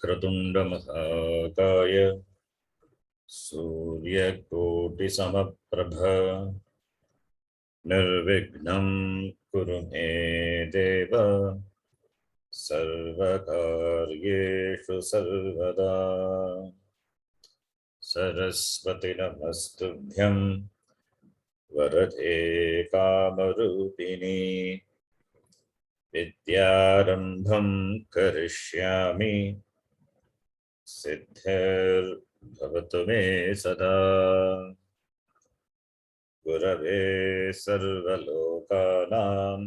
वक्रतुण्डमहाकाय सूर्यकोटिसमप्रभ निर्विघ्नं कुरु मे देव सर्वकार्येषु सर्वदा। सरस्वती नमस्तुभ्यं वरदे कामरूपिणी विद्यारम्भं करिष्यामि सिद्धिर्भवतु मे सदा। गुरवे सर्वलोकानां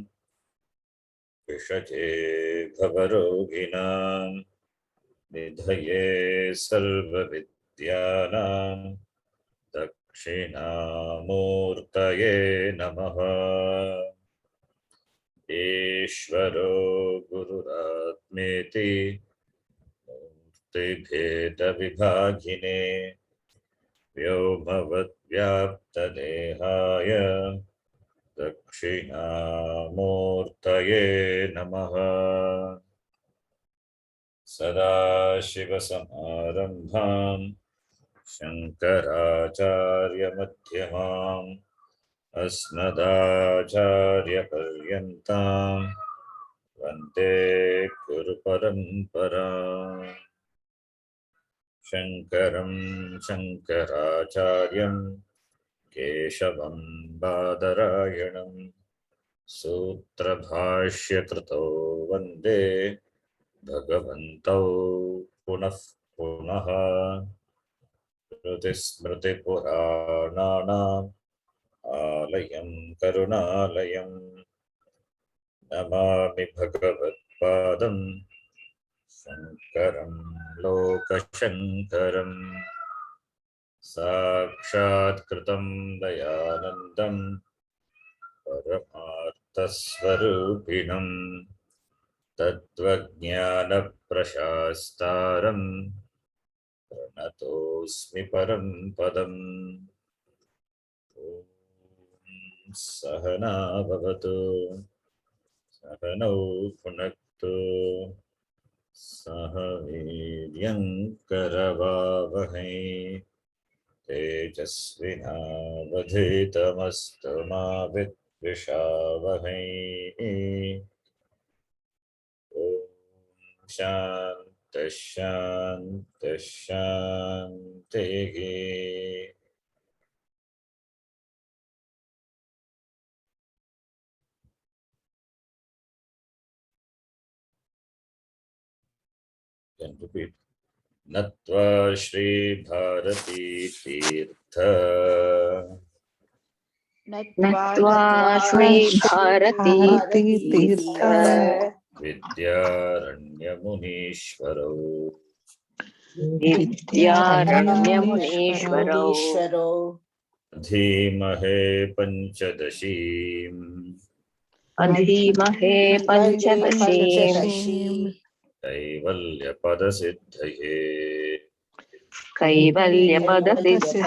विषजे भवरोगिणां निधये सर्वविद्यानां दक्षिणामूर्तये नमः। ईश्वरो गुरुरात्मेति मूर्तिभेदविभागिने व्योमवद्व्याप्तदेहाय दक्षिणामूर्तये नमः। सदाशिवसमारम्भां शङ्कराचार्यमध्यमाम् अस्मदाचार्यपर्यन्तां वन्दे गुरुपरम्पराम्। शङ्करं शङ्कराचार्यं केशवं बादरायणं सूत्रभाष्यकृतौ वन्दे भगवन्तौ पुनः पुनः। श्रुतिस्मृतिपुराणानाम् आलयं करुणालयं नमामि भगवत्पादं शङ्करं लोकशङ्करं। साक्षात्कृतं दयानन्दं परमार्थस्वरूपिणं तत्त्वज्ञानप्रशास्तारं प्रणतोऽस्मि परं पदम्। सहना भवतु सहनौ भुनक्तु सह वीर्यङ्करवावहै तेजस्विनावधीतमस्तु मा विद्विषावहै। ॐ शान्तिः शान्तिः शान्तिः। Can repeat. नत्वा श्री भारती तीर्थ नत्वा श्री भारती तीर्थ विद्यारण्यमुनीश्वरौ विद्यारण्यमुनीश्वरौ धीमहे पंचदशीम् अधीमहे पंचदशीम् कैवल्यपदसिद्धये कैवल्यपदसिद्धये।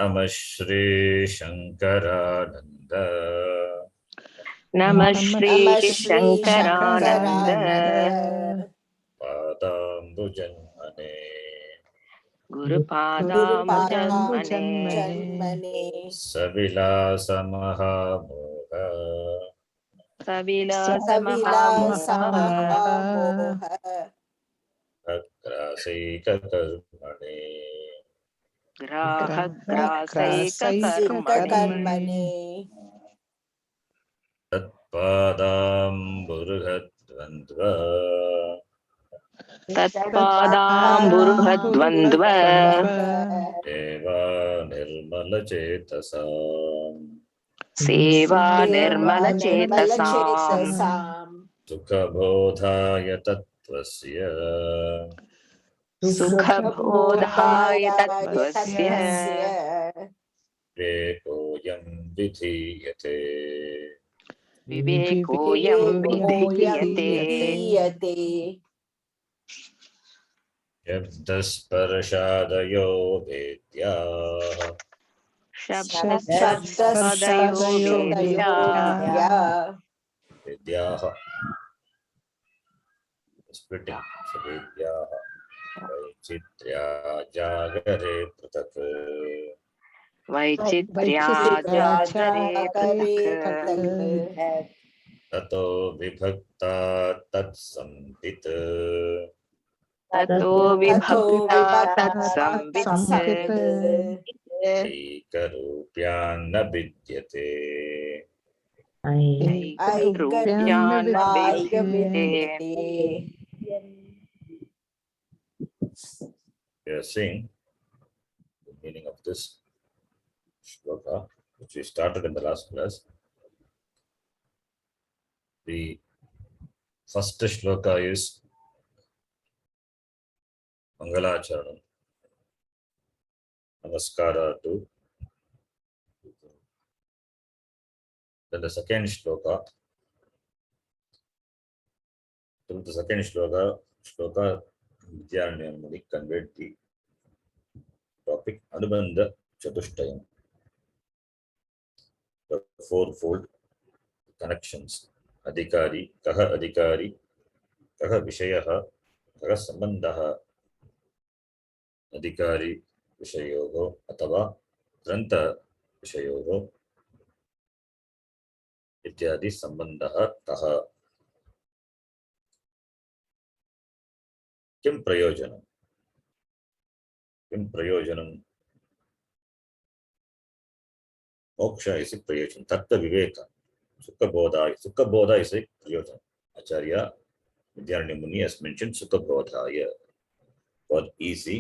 नमः श्री शंकरानंद नमः श्री शंकरानंद पादाम्बुजन्मने गुरुपादाम्बुजन्मने सविलासमहामोह सविलासमहामोह अग्रासैककर्मणे ग्राहग्रासैककर्मणे तत्पादाम्बुरुहद्वन्द्व तत्पादाम्बुरुहद्वन्द्व सेवा निर्मलचेतसाम् सेवा निर्मलचेतसाम् सुखबोधाय तत्त्वस्य सुखबोधाय तत्त्वस्य विवेकोऽयं विधीयते विवेकोऽयं विधीयते। शब्दस्पर्शादयो वेद्याः शब्दस्पर्शदयो वेद्याः विद्याः splitting. So Vidyaः वैचित्र्या जागरे पृथक् वैचित्र्या वैचित्र्या जागरे जागरे पृथक् पृथक् ततो विभक्ता तत्संवित् ततो ततो विभक्ता विभक्ता तत्संवित् तत्संवित् ऐकरूप्यान्न विद्यते ऐकरूप्या न ऐक्यविद्यते। We are seeing the meaning of this shloka, which we started in the last class. The first shloka is Mangalacharanam, Namaskara to. Then the second shloka, through the second shloka Vidyaranyan Muni conveyed the topic Anubandha Chatushtayam, the fourfold connections. Adhikari, Kaha Vishayaha, Kaha Sambandhaha, Adhikari Vishayogo, Atava Grantha Vishayogo, इत्यादि संबंधः कः किं प्रयोजनं मोक्ष इति प्रयोजनं तत्त्व विवेक सुखबोधा इति प्रयोजनं आचार्य विद्यारण्य मुनि has mentioned सुखबोधाय for easy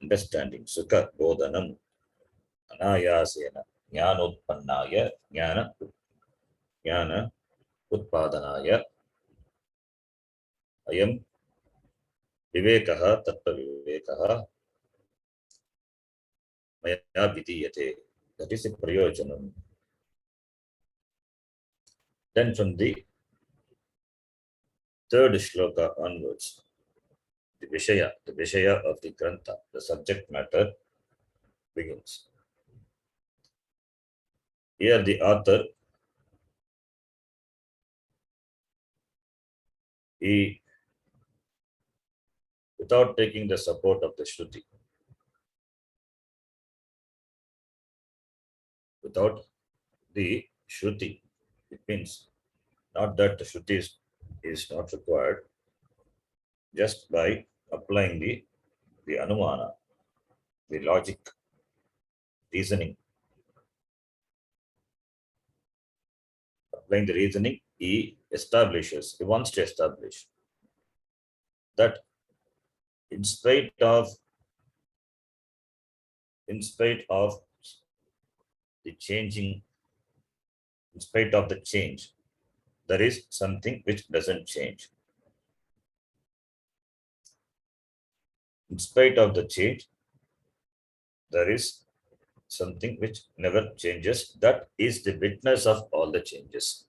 understanding sukha bodhanam anayasena ज्ञानोत्पन्नाय ज्ञान उत्पादनाय अयं विवेकः तत्त्वविवेकः मया विधीयते. That is a prayojanam. Then from the third shloka onwards, the Vishaya of the Grantha, the subject matter begins. Here the author, he, without taking the support of the Shruti, without the Shruti, it means not that the Shruti is not required, just by applying the Anumana, the logic, reasoning. Applying the reasoning, he wants to establish that in spite of the changing, in spite of the change, there is something which doesn't change. In spite of the change, there is something which never changes. That is the witness of all the changes.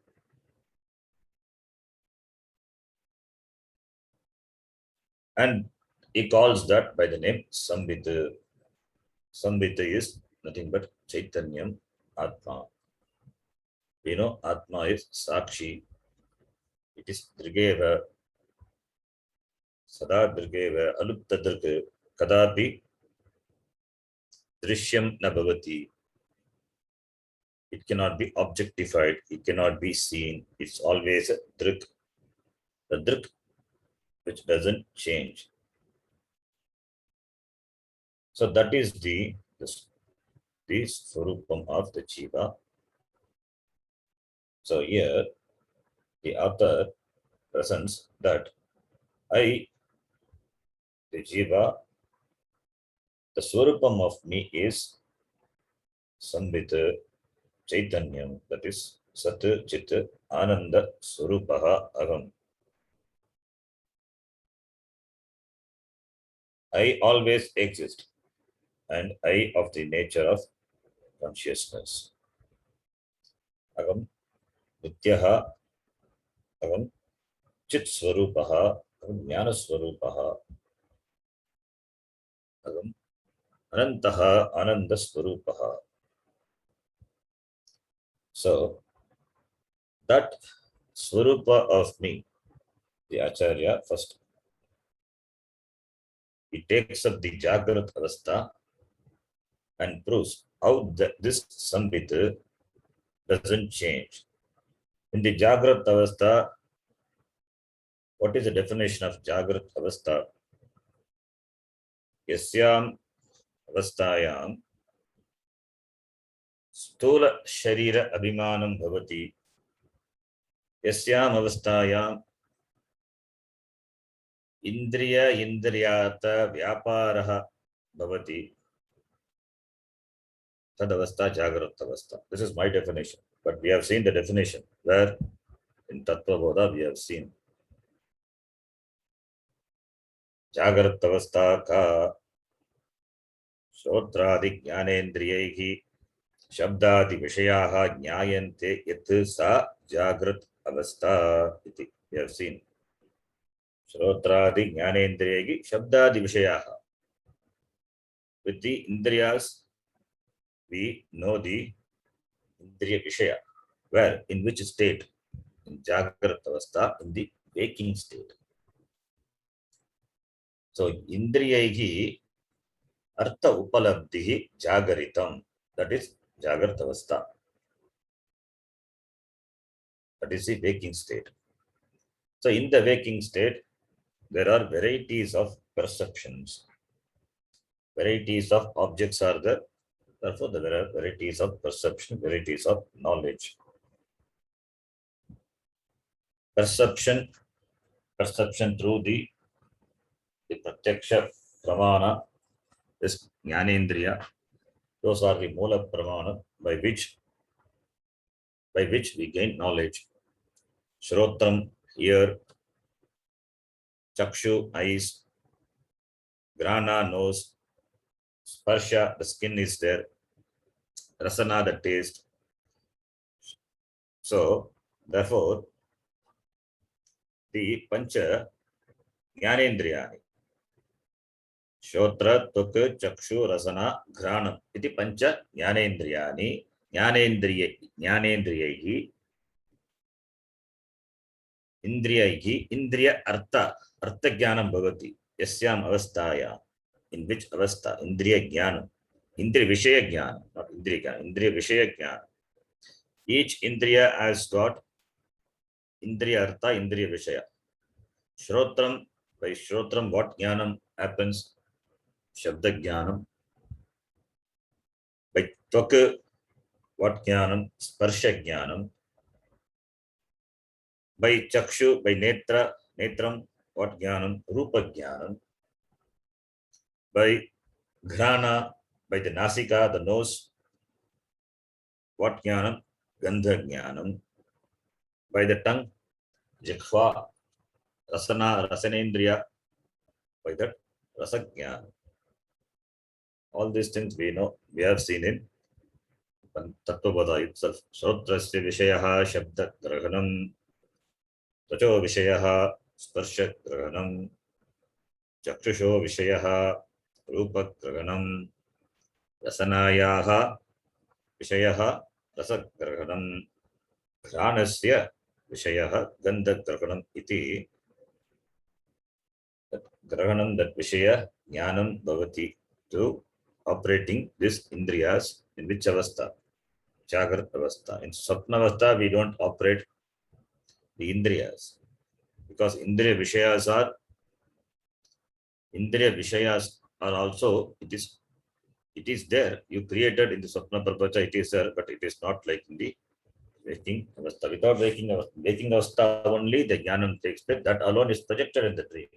And he calls that by the name Sambhita. Sambhita is nothing but Chaitanyam, Atma. We know Atma is Sakshi. It is Drigeva, Sada Drigeva, Alupta Drga, Kadapi, Drishyam Nabhavati. It cannot be objectified, it cannot be seen. It's always a Drik. The Drik which doesn't change. So that is the Swarupam of the Jiva. So here the author presents that the Jiva, the Swarupam of me is Sambhita Chaitanyam, that is Sat Chit Ananda Swarupaha Aham. I always exist, and I of the nature of consciousness. Aham Nityaha, Aham Chit Swarupaha, Aham Jnana Swarupaha, Aham Anantaha Ananda Swarupaha. So that Swarupa of me, the Acharya first. He takes up the Jagrat Avastha and proves how this Sambit doesn't change. In the Jagrat Avastha, what is the definition of Jagrat Avastha? Yasyam Avasthayam Stula Sharira Abhimanam Bhavati. Yasyam Avasthayam Indriya Indriyata Vyaparaha Bhavati. Tadavastha Jagrat Avastha. This is my definition. But we have seen the definition where in Tattva Bodha we have seen Jagrat Avastha ka Shrotradi Jnanendriyaihi Shabdadi Vishayaha Jnayante Yat Sa Jagrat Avastha iti. We have seen Shrotradi Jnanendriyaihi Shabdadi Vishayaha. With the Indriyas, we know the Indriya Vishaya. Where? In which state? In Jagrat Avastha, in the waking state. So, Indriyaihi Artha Upalabdhihi Jagaritam. That is Jagrat Avastha. That is the waking state. So, in the waking state, there are varieties of perceptions. Varieties of objects are there. Therefore, there are varieties of perception, varieties of knowledge. Perception through the Pratyaksha Pramana is Jnanendriya. Those are the Moola Pramana by which we gain knowledge. Shrotram, ear, Chakshu, eyes, Grana, nose, Sparsha, the skin is there, Rasana, the taste. So, therefore, the Pancha Jnanendriyani, Shotra, Tuk, Chakshu, Rasana, Granam, iti Pancha Jnanendriyani, Jnanendriyaihi, Indriyaihi, Indriya Artha, Artha Jnanam Bhavati, Yasyam Avasthaya, in which Avastha, Indriya Jnanam, Indriya Vishaya Jnanam, not Indriya Jnanam, Indriya Vishaya Jnanam. Each Indriya has got Indriya Artha, Indriya Vishaya. Shrotram, by Shrotram, what Jnanam happens? Shabda Jnanam. By Tvak, what Jnanam? Sparsha Jnanam. By Chakshu, by Netram, what Jnanam? Rupa Jnanam. By Ghrana, by the Nasika, the nose, what Jnanam? Gandha Jnanam. By the tongue, Jikhva, Rasanendriya, by that Rasajnana. All these things we know, we have seen in Tattvabodha itself. Shrotrasya Vishayaha Shabda Grahanam, Tacho Vishayaha Sparsha Grahanam, Chakshusho Vishayaha Rupa Grahanam, Rasanayaha Vishayaha Rasa Grahanam, Granasya Vishayaha Gandha Grahanam iti. That Grahanam, that Vishaya, Jnanam Bhavati, to operating this Indriyas in which Avastha? Jagrat Avastha. In Swapna Avastha, we don't operate the Indriyas because Indriya Vishayas are also, it is there. You created in the Swapna Prapacha, it is there, but it is not like in the waking Avastha. Without waking Avastha only, the Jnanam takes place. That alone is projected in the dream.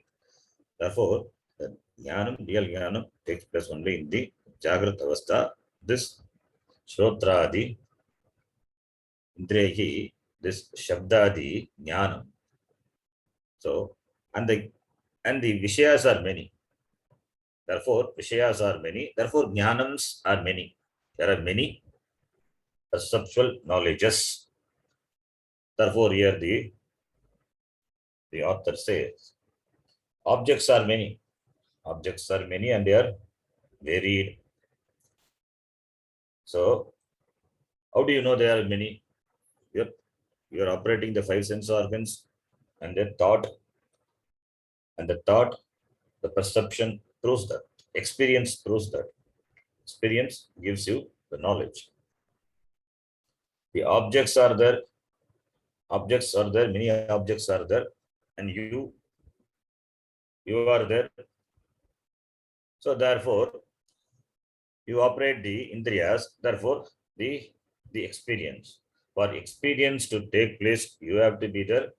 Therefore, the Jnanam, real Jnanam, takes place only in the Jagrat Avastha. This Shrotradi, Indriyahi, this Shabdadi, Jnanam. So, and the Vishayas are many. Therefore, Vishayas are many. Therefore, Jnanams are many. There are many perceptual knowledges. Therefore, here the author says, objects are many. Objects are many and they are varied. So, how do you know there are many? You're operating the 5 sense organs and their thought And the thought, the perception proves that. Experience proves that. Experience gives you the knowledge. The objects are there. Objects are there. Many objects are there. And you are there. So therefore, you operate the indriyas. Therefore, the experience. For experience to take place, you have to be there.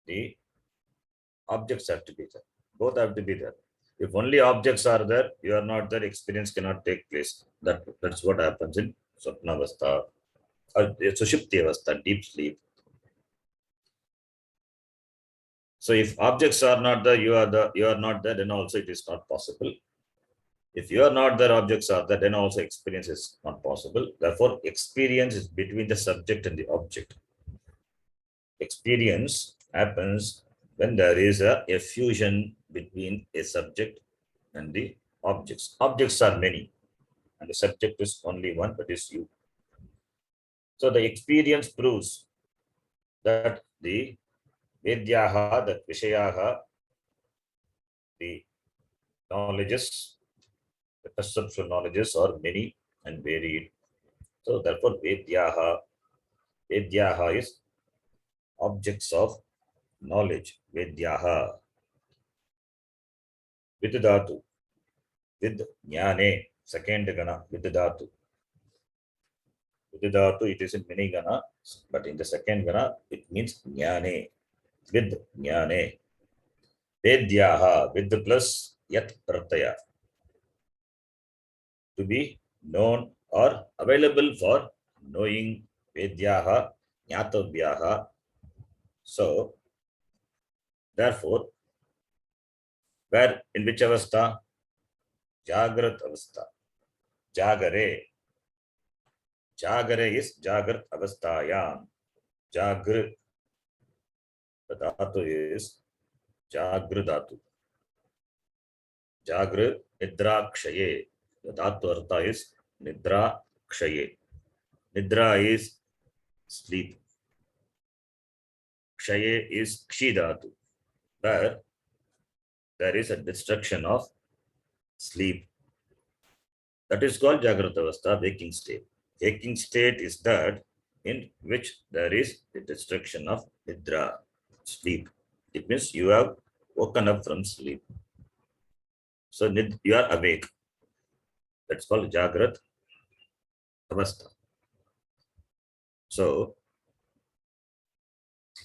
The objects have to be there. Both have to be there. If only objects are there, you are not there, experience cannot take place. That's what happens in Swapnavastha or Sushupti Avastha, deep sleep. So if objects are not there, you are not there, then also it is not possible. If you are not there, objects are there, then also experience is not possible. Therefore, experience is between the subject and the object. Experience happens when there is a fusion between a subject and the objects. Objects are many, and the subject is only one, that is you. So the experience proves that the Vedyaha, the Vishayaha, the knowledges, the perceptual knowledges are many and varied. So therefore, Vedyaha is objects of knowledge. Vedyaha. Vidhatu. With Jnane, second gana, Vidhatu. Vidhatu, it is in many gana, but in the second gana, it means Jnane. With Jnane. Vedyaha, with the plus Yat Pratyaya. To be known or available for knowing. Vedyaha, Jnatavyaha. So, therefore, where, in which avastha? Jagrat avastha. Jagare. Jagare is Jagrat avasthayam. Jagrat. The dhatu is Jagradhatu. Jagrat Nidra Kshaye. The dhatu artha is Nidra Kshaye. Nidra is sleep. Kshaye is Kshidhatu, where there is a destruction of sleep. That is called Jagrata Avastha, waking state. Waking state is that in which there is the destruction of Nidra, sleep. It means you have woken up from sleep. So you are awake. That's called Jagrat Avastha. So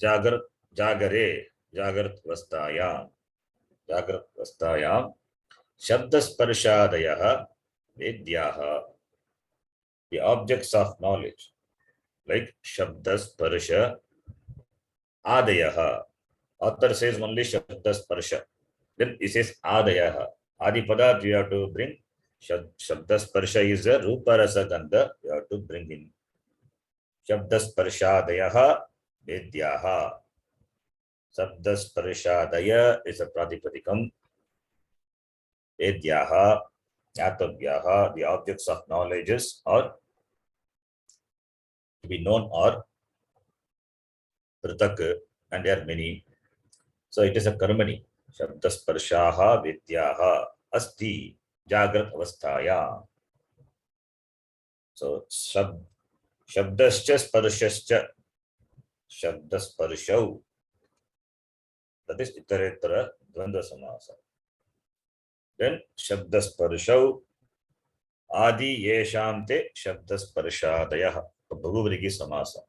Jagrat Avasthayam. Jagrat Avasthayam. Shabdasparshadayaha Vedyaha. The objects of knowledge, like Shabdasparsha Adayaha. Author says only Shabdasparsha. Then he says Adayaha. Adi Padat you have to bring. Shabdasparsha is a Rupa Rasa Gandha. You have to bring in. Shabdasparshadayaha Vedyaha. Shabdasparshadaya is a Pratipadikam. Vedyaha, Jnatavyaha, the objects of knowledges are to be known or Pratak, and there are many. So it is a Karmani. Shabdasparshaha Vidyaha Asti Jagrat Avasthaya. So Shabdascha Sparshascha Shabdasparshau. That is Itaretara Dvandva Samasa. Then Shabdasparshau Adi Yeshamte Shabdasparshadayah. Bhagavadigi Samasa.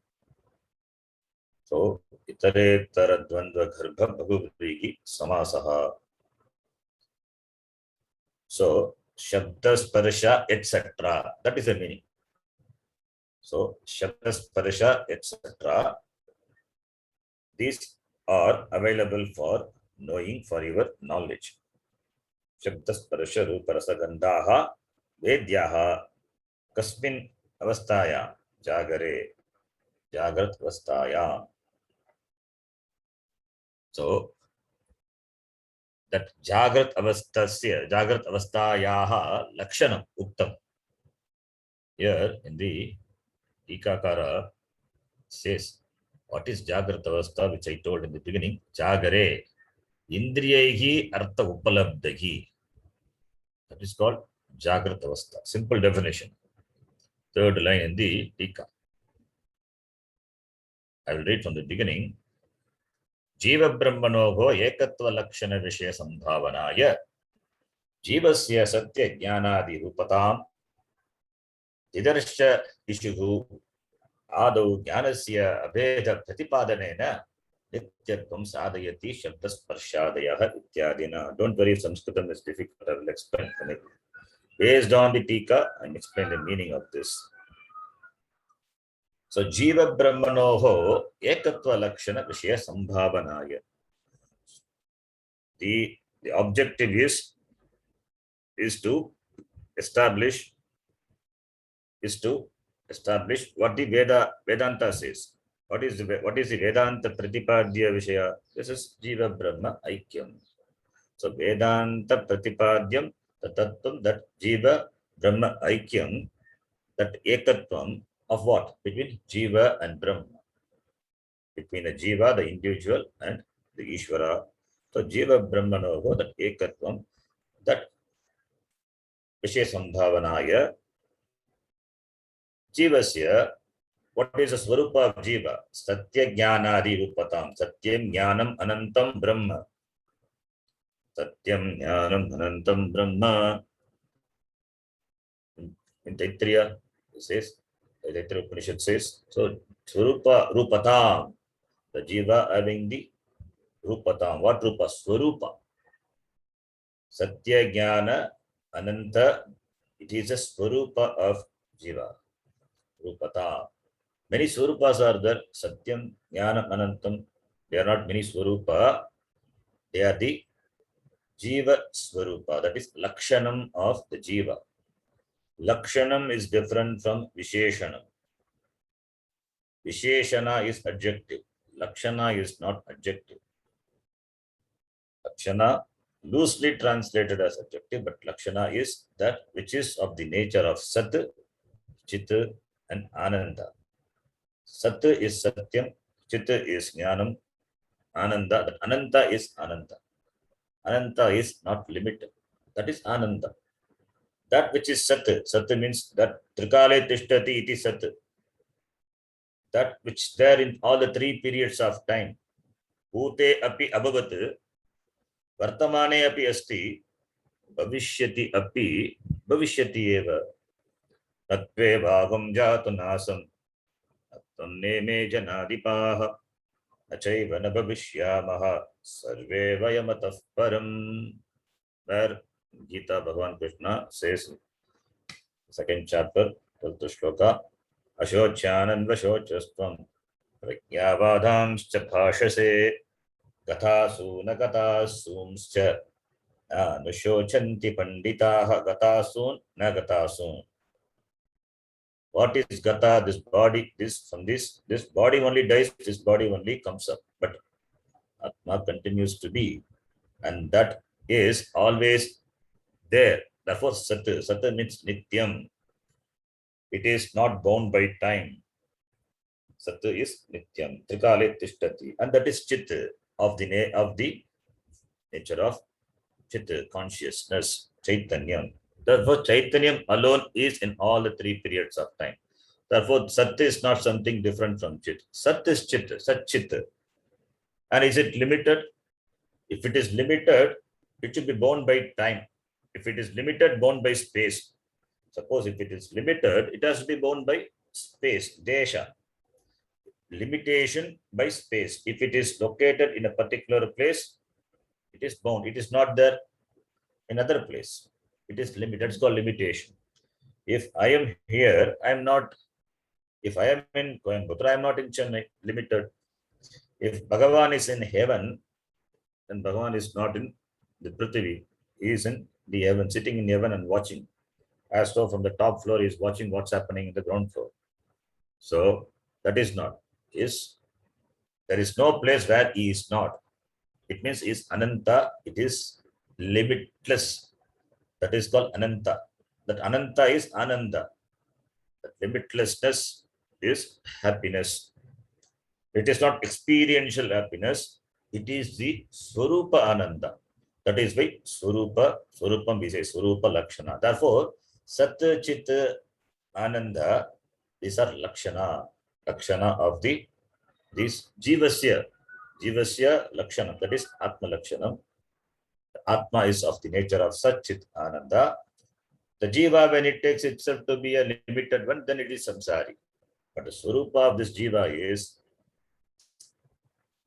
So Itaretara Dvandva Garbha Bhagavadigi Samasaha. So Shabdasparsha etc. That is the meaning. So Shabdasparsha etc. These are available for knowing, for your knowledge. Shabdasparsha Ruparasa Gandhaha Vedyaha Kasmin Avasthaya Jagare Jagrat Avasthaya. So that Jagrat Avasthayaha Lakshanam Uktam. Here in the Tikakara says, what is Jagrat Avastha, which I told in the beginning? Jagare. Indriyaihi artha upalabdhahi. That is called Jagrata Avastha. Simple definition. Third line in the Tika. I will read from the beginning. Jiva Brahmanoho Ekatva Lakshana Vishaya Sambhavanaya Jivasya Satya Jnanadi Rupatam Tidarsha Ishuhu Adau Jnanasya Abheda Pratipadanena Nityatvam Sadayati Shabdasparshadayaha Ityadina. Don't worry if Sanskritam is difficult, I will explain. Based on the Tika, I will explain the meaning of this. So, Jiva Brahmanoho Ekatva Lakshana Vishaya Sambhavanaya. The objective is to establish what the Vedanta says. What is the Vedanta Pratipadya Vishaya? This is Jiva Brahma Aikyam. So Vedanta Pratipadyam, the Tattvam, that Jiva Brahma Aikyam, that Ekatvam of what? Between Jiva and Brahma. Between the Jiva, the individual, and the Ishvara. So Jiva Brahmanoho, that Ekatvam, that Vishaya Sambhavanaya, Jivasya, what is the Swarupa of Jiva? Satya Jnanadi Rupatam. Satyam Jnanam Anantam Brahma. Satyam Jnanam Anantam Brahma. In Taittiriya, it says, the Taittiriya Upanishad says, so Swarupa Rupatam. The Jiva having the Rupatam. What Rupa? Swarupa. Satya Jnana Ananta. It is a Swarupa of Jiva. Rupata. Many Swarupas are there. Satyam, Jnana, Anantam. They are not many Swarupa. They are the Jiva Swarupa. That is Lakshanam of the Jiva. Lakshanam is different from Visheshanam. Visheshana is adjective. Lakshana is not adjective. Lakshana loosely translated as adjective, but Lakshana is that which is of the nature of Sat, Chit, and Ananda. Sat is Satyam, Chit is Jnanam, Ananda, that Ananta is Ananta. Ananta is not limited. That is Ananda. That which is Sat, Sat means that Trikale Tishtati iti Sat. That which there in all the three periods of time. Bhute api abhavat, Vartamane api asti, Bhavishyati api, Bhavishyati eva. Tatve bhavam jatu nasam. Neme janadipaha achaiva na bhavishyamaha sarve vayamatah param. Where Gita Bhagavan Krishna says, second chapter, 12th shloka, Ashochanand Vashochastvam Pragyavadhamscha bhashase Gathasu na gathasumscha Nushochanti panditaha Gathasun na gathasun. What is Gata? This body, this body only dies, this body only comes up. But Atma continues to be. And that is always there. Therefore, Sat. Sat means Nityam. It is not bound by time. Sat is Nityam. Trikale Tishtati. And that is Chit, of the nature of Chit, consciousness, Chaitanyam. Therefore, Chaitanyam alone is in all the three periods of time. Therefore, Sat is not something different from Chit. Sat is Chit, Sat Chit. And is it limited? If it is limited, it should be bound by time. If it is limited, bound by space. Suppose if it is limited, it has to be bound by space, desha. Limitation by space. If it is located in a particular place, it is bound. It is not there in another place. It is limited. It's called limitation. If I am here, I am not. If I am in Coimbatore, I am not in Chennai. Limited. If Bhagavan is in heaven, then Bhagavan is not in the Prithvi. He is in the heaven, sitting in heaven and watching. As though from the top floor he is watching what's happening in the ground floor. So that is not. There is no place where he is not. It means he is Ananta. It is limitless. That is called Ananta. That Ananta is Ananda. That limitlessness is happiness. It is not experiential happiness. it is the Swarupa Ananda. That is why Swarupam we say Swarupa Lakshana. Therefore, Sat Chit Ananda, these are Lakshana of this Jivasya Lakshana, that is Atma Lakshanam. Atma is of the nature of Sat Chit Ananda. The Jiva, when it takes itself to be a limited one, then it is samsari. But the Swarupa of this Jiva is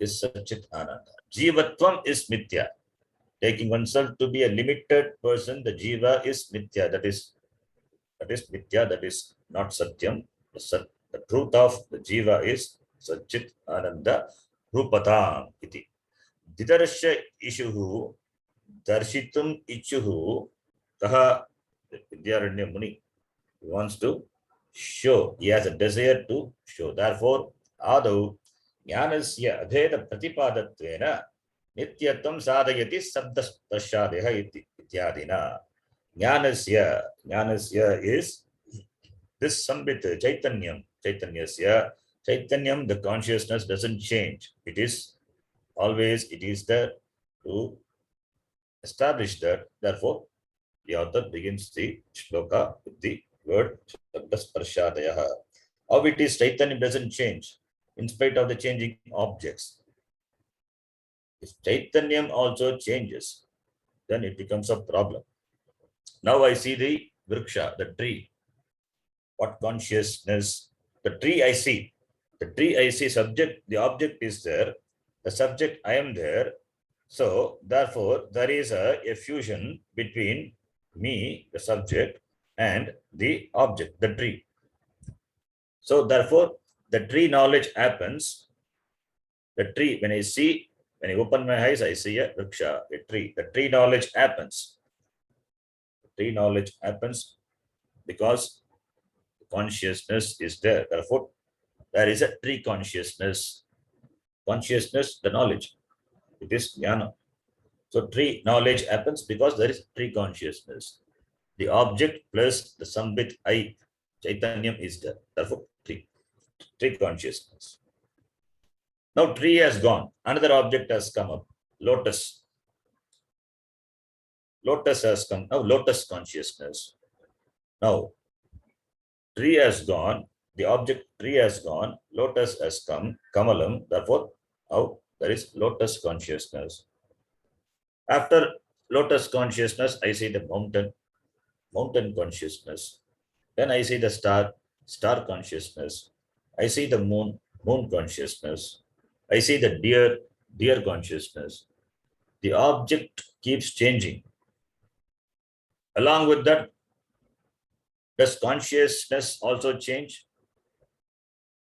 Satchit Ananda. Jivatvam is Mithya. Taking oneself to be a limited person, the Jiva is Mithya. That is Mithya, that is not Satyam. The truth of the Jiva is Satchit Ananda Rupatam iti. Didarasya ishuhu darshitum ichuhu kaha Vidyaranya Muni. He wants to show. He has a desire to show. Therefore, Adau Jnanasya Adheda Pratipadattvena Nityatvam Sadayati Sabdasprashadeha Ityadina. Jnanasya is this Sambit Chaitanyasya. Chaitanyam, the consciousness doesn't change. It is there to establish that. Therefore, the author begins the shloka with the word Sabdasparshadayaha. How it is, Chaitanya doesn't change in spite of the changing objects. If Chaitanyam also changes, then it becomes a problem. Now I see the vriksha, the tree. What consciousness? The tree I see. The tree I see, subject, the object is there. The subject, I am there. So, therefore, there is a fusion between me, the subject, and the object, the tree. So, therefore, the tree knowledge happens. The tree, when I open my eyes, I see a vriksha, a tree. The tree knowledge happens. The tree knowledge happens because consciousness is there. Therefore, there is a tree consciousness. Consciousness, the knowledge. It is jnana. So tree knowledge happens because there is tree consciousness. The object plus the sambit I, Chaitanyam is there. Therefore, tree consciousness. Now tree has gone. Another object has come up. Lotus. Lotus has come. Now lotus consciousness. Now tree has gone. The object tree has gone. Lotus has come. Kamalam. Therefore, now there is lotus consciousness. After lotus consciousness, I see the mountain consciousness. Then I see the star consciousness. I see the moon consciousness. I see the deer consciousness. The object keeps changing. Along with that, does consciousness also change?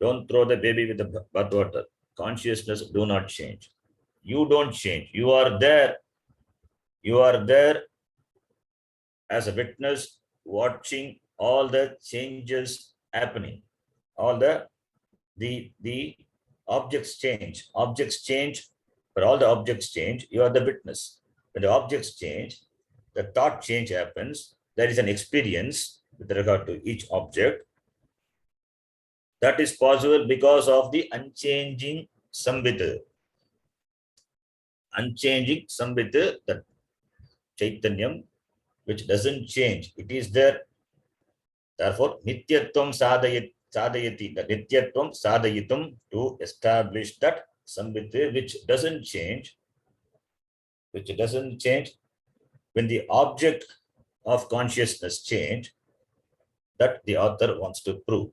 Don't throw the baby with the bathwater. Consciousness do not change. You don't change. You are there. You are there as a witness watching all the changes happening. All the objects change. Objects change, but all the objects change. You are the witness. When the objects change, the thought change happens. There is an experience with regard to each object. That is possible because of the unchanging Sambit. Unchanging Sambit, that Chaitanyam, which doesn't change. It is there. Therefore, Nityatvam Sadayati, the Nityatvam Sadayitum, to establish that Sambit which doesn't change. When the object of consciousness change, that the author wants to prove.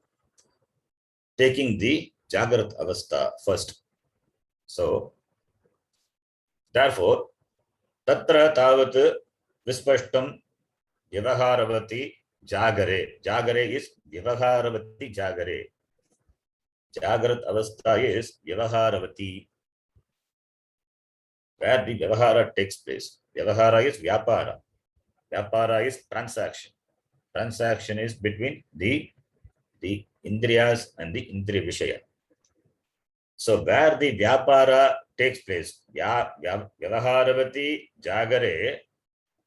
Taking the Jagrat Avastha first. So, therefore, Tatra Tavat Vispashtam Vyavaharavati Jagare. Jagare is Vyavaharavati Jagare. Jagrat Avastha is Vyavaharavati, where the Vyavahara takes place. Vyavahara is Vyapara. Vyapara is transaction. Transaction is between the Indriyas and the Indriya Vishaya. So where the Vyapara takes place, Vyavaharavati Jagare,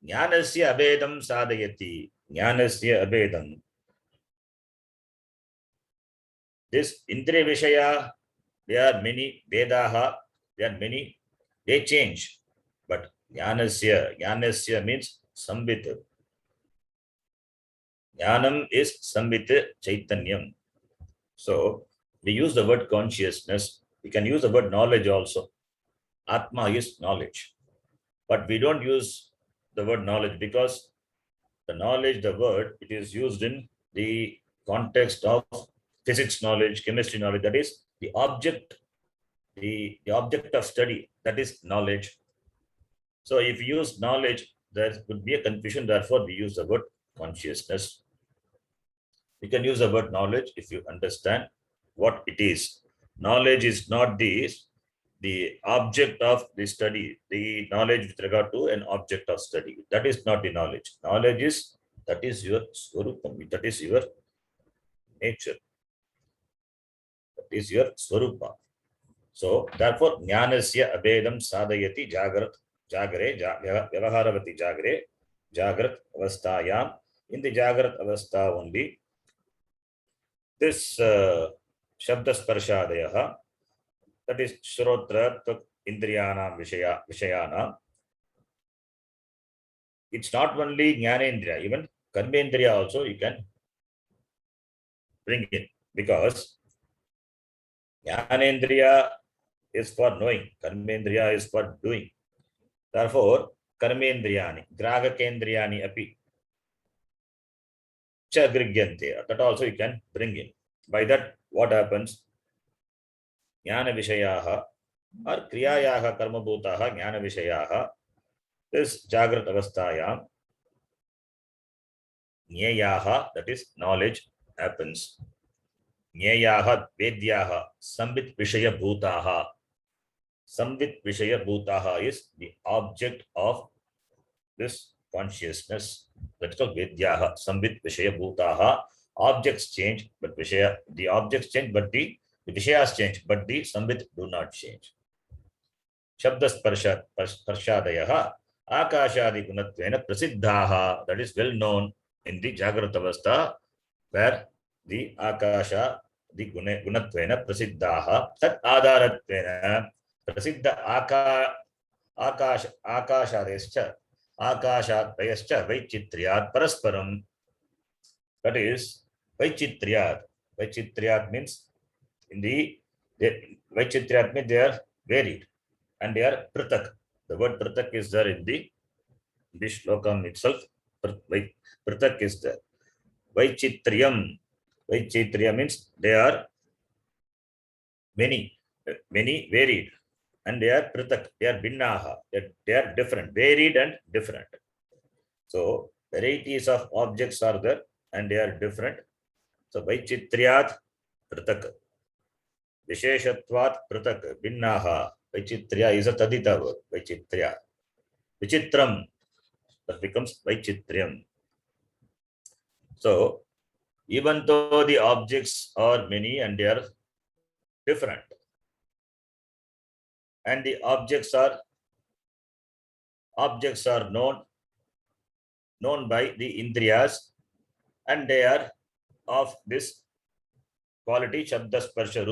Jnanasya Abedam Sadayati. Jnanasya Abedam. This Indriya Vishaya, there are many Vedaha, there are many they change. But Jnanasya means Sambit. Jnanam is Sambit Chaitanyam. So we use the word consciousness. We can use the word knowledge also. Atma is knowledge. But we don't use the word knowledge because the knowledge, the word, it is used in the context of physics knowledge, chemistry knowledge. That is the object, the object of study. That is knowledge. So if you use knowledge, there could be a confusion. Therefore, we use the word consciousness. You can use the word knowledge if you understand what it is. Knowledge is not the object of the study, the knowledge with regard to an object of study. That is not the knowledge. Knowledge is, that is your swarupam, that is your nature. That is your swarupa. So therefore, jnanasya abedam sadayati jagare vyavaharavati jagrat avasthayam. In the jagrat avastha only, this shabdasparshadayah, that is shrotra indriyanam vishayanam. It's not only jnanendriya, even karmendriya also you can bring in, because jnanendriya is for knowing, karmendriya is for doing. Therefore, karmendriyani, grahakendriyani api cha grigyante, that also you can bring in. By that, what happens? Jnana vishayaha or kriyayaha karmabhutaha jnana vishayaha. This jagrat avasthayam, jnayaha, that is knowledge, happens. Jnayaha vedyaha sambit vishaya bhutaha. Sambit vishaya bhutaha is the object of this consciousness. That's called vedyaha. Sambit vishaya bhutaha. Objects change, but vishaya, the objects change, but the vishayas change, but the sambit do not change. Shabdas parshadayaha akashadi gunatvena prasiddhaha. That is well known in the Jagrata Avastha, where the akasha, the gunatvena prasiddhaha, tat adharatvena prasiddha akashadescha akashatrayascha vaichitriyat parasparam. That is vaichitriyat. Vaichitriyat means vaichitriyat means they are varied and they are pratak. The word pratak is there in the shlokam itself. Pratak is there. Vaichitriyam. Vaichitriya means they are many varied, and they are pratak. They are binnaha. They are different, varied and different. So varieties of objects are there, and they are different. So vaichitriyat pratak. Visheshatvat pratak. Binnaha. Vaichitriya is a tadita word. Vaichitriya. Vichitram. That becomes Vaichitriyam. So, even though the objects are many and they are different, and the objects are known by the indriyas, and they are of this quality Shabda Sparsha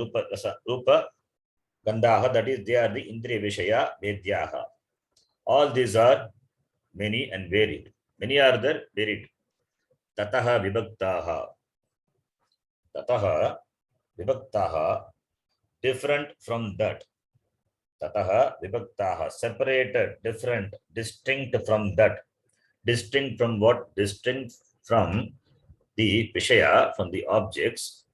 Rupa Gandhaha, that is, they are the Indriya Vishaya Vedyaha. All these are many and varied. Many are there, varied. Tataha vibhaktaha, different from that. Tataha vibhaktaha, separated, different, distinct from that. Distinct from what? Distinct from the Vishaya, from the objects.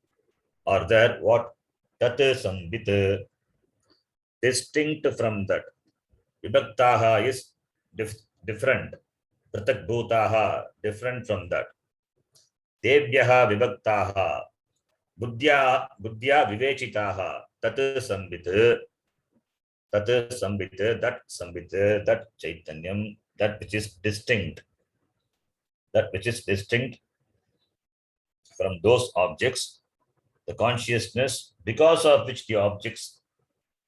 Are there what? Tat sambit, distinct from that. Vibhaktaha is different. Pratak bhutaha, different from that. Devyaha vibhaktaha, buddhya vivechitaha, tat sambit, that chaitanyam, that which is distinct. That which is distinct from those objects, the consciousness, because of which the objects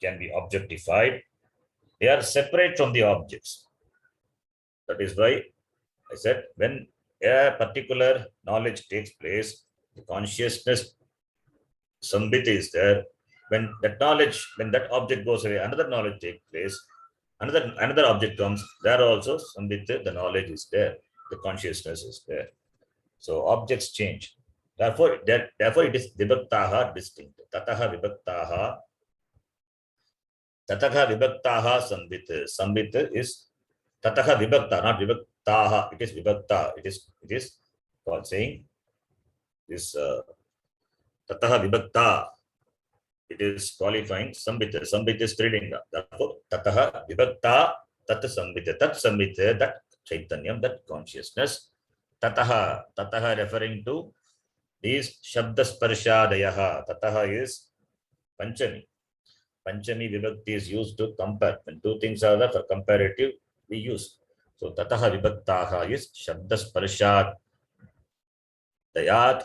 can be objectified, they are separate from the objects. That is why I said, when a particular knowledge takes place, the consciousness sambit is there. When that object goes away, another knowledge takes place. Another object comes, there also Sambit, the knowledge is there, the consciousness is there. So objects change. Therefore it is vibhaktaha distinct. Tataha vibhaktaha sambit. Sambit is tataha vibhakta, not vibhaktaha. It is vibhakta. It is called saying this tataha vibhakta. It is qualifying sambit. Sambit is strilinga. Therefore tataha vibhakta tat sambit. Tat sambit, that chaitanyam, that consciousness. Tataha referring to these shabda sparshadayaha. Tataha is panchami. Panchami vibhakti is used to compare. When two things are there for comparative, we use. So tataha vibhaktaha is shabda sparshadayat.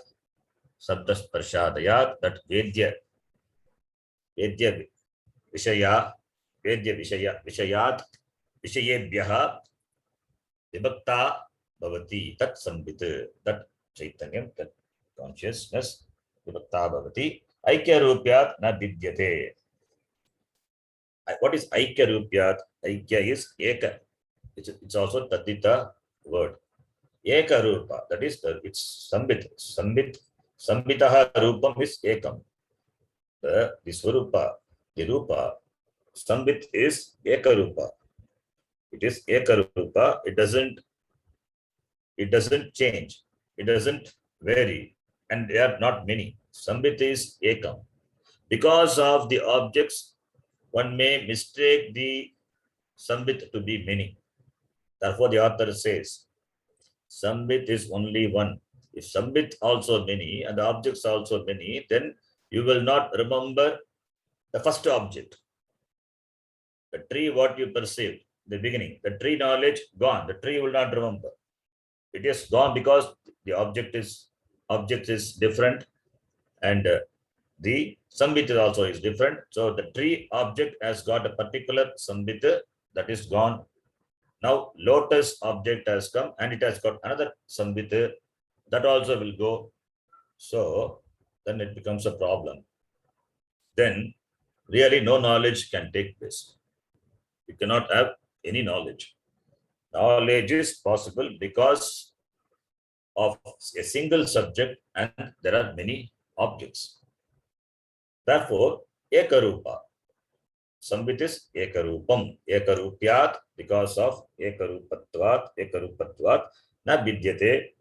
Shabda sparshadayat, that vedya vishaya, vishayat, vishayebhyaha vibhakta bhavati. Tat sambit, that chaitanyam, that consciousness, vibhakta bhavati. Aikya rupyat na vidyate. What is Aikya Rupyat? Aikya is Eka. It's also Tadita word. Eka Rupa, that is it's Sambit. Sambitaha Rupam is Ekam. The Swarupa, the Rupa, Sambit is Eka Rupa. It is Eka Rupa. It doesn't change. It doesn't vary. And there are not many. Sambit is Ekam. Because of the objects, one may mistake the Sambit to be many. Therefore, the author says, Sambit is only one. If Sambit also many and the objects also many, then you will not remember the first object. The tree, what you perceived, the beginning, the tree knowledge gone. The tree will not remember. It is gone because the object is different, and the Sambit also is different. So the tree object has got a particular Sambit that is gone. Now lotus object has come and it has got another Sambit that also will go. So then it becomes a problem. Then really no knowledge can take place. You cannot have any knowledge. Knowledge is possible because of a single subject and there are many objects. Therefore, Ekarupa. Sambit is Ekarupam. Ekarupyat, because of Ekarupatvat, na vidyate.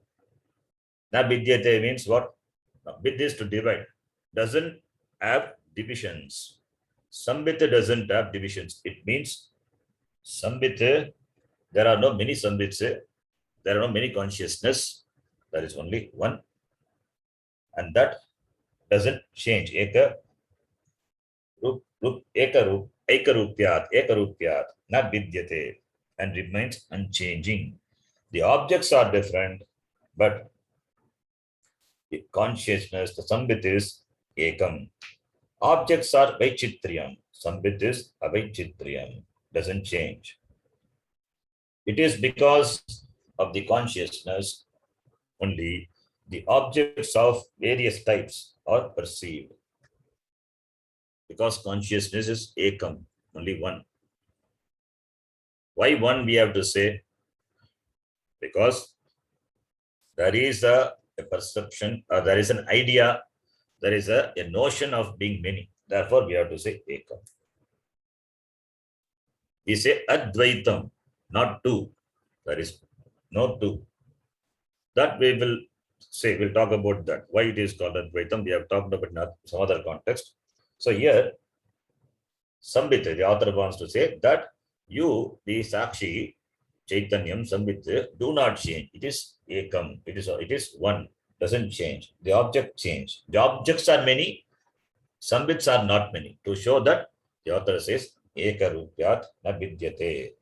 Na vidyate means what? Vidya is to divide. Doesn't have divisions. Sambit doesn't have divisions. It means Sambit, there are no many Sambits. There are no many consciousness. There is only one. And that doesn't change. Ekarupyat, na vidyate, and remains unchanging. The objects are different, but the consciousness, the Sambit is Ekam. Objects are Vaichitriyam. Sambit is Avaichitriyam. Doesn't change. It is because of the consciousness only the objects of various types are perceived. Because consciousness is Ekam, only one. Why one we have to say? Because there is a perception, there is an idea, there is a notion of being many. Therefore, we have to say Ekam. We say Advaitam, not two. There is no two. That we will say, we'll talk about that. Why it is called Advaitam, we have talked about in some other context. So here, Sambit, the author wants to say that you, the Sakshi, Chaitanyam, Sambit, do not change. It is Ekam. It is one. Doesn't change. The object change. The objects are many. Sambits are not many. To show that, the author says Ekarupyat na vidyate.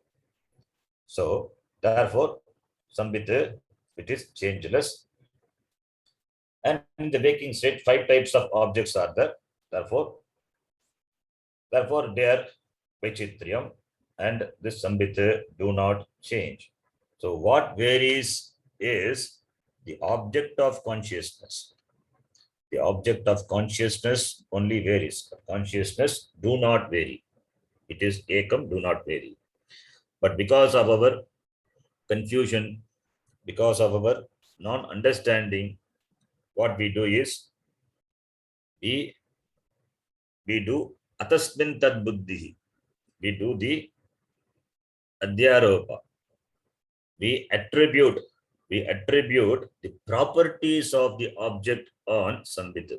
So therefore, Sambit, it is changeless. And in the waking state, 5 types of objects are there. Therefore they are Vaichitriyam, and this Sambit do not change. So what varies is the object of consciousness. The object of consciousness only varies. Consciousness do not vary. It is Ekam, do not vary. But because of our confusion, because of our non-understanding, what we do is we do atasmin tad buddhi. We do the adhyaropa. We attribute the properties of the object on sambita.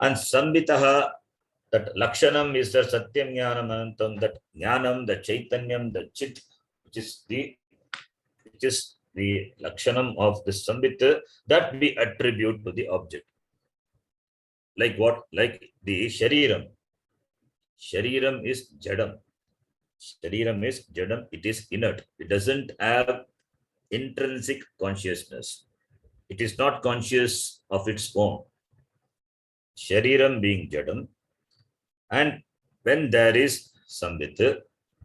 And sambitaha, that lakshanam is the satyam jnanam anantam, that jnanam, the chaitanyam, the chit, which is the lakshanam of the sambita, that we attribute to the object. Like what? Like the shariram. Shariram is jadam. Shariram is jadam. It is inert. It doesn't have intrinsic consciousness. It is not conscious of its own. Shariram being jadam. And when there is sambit,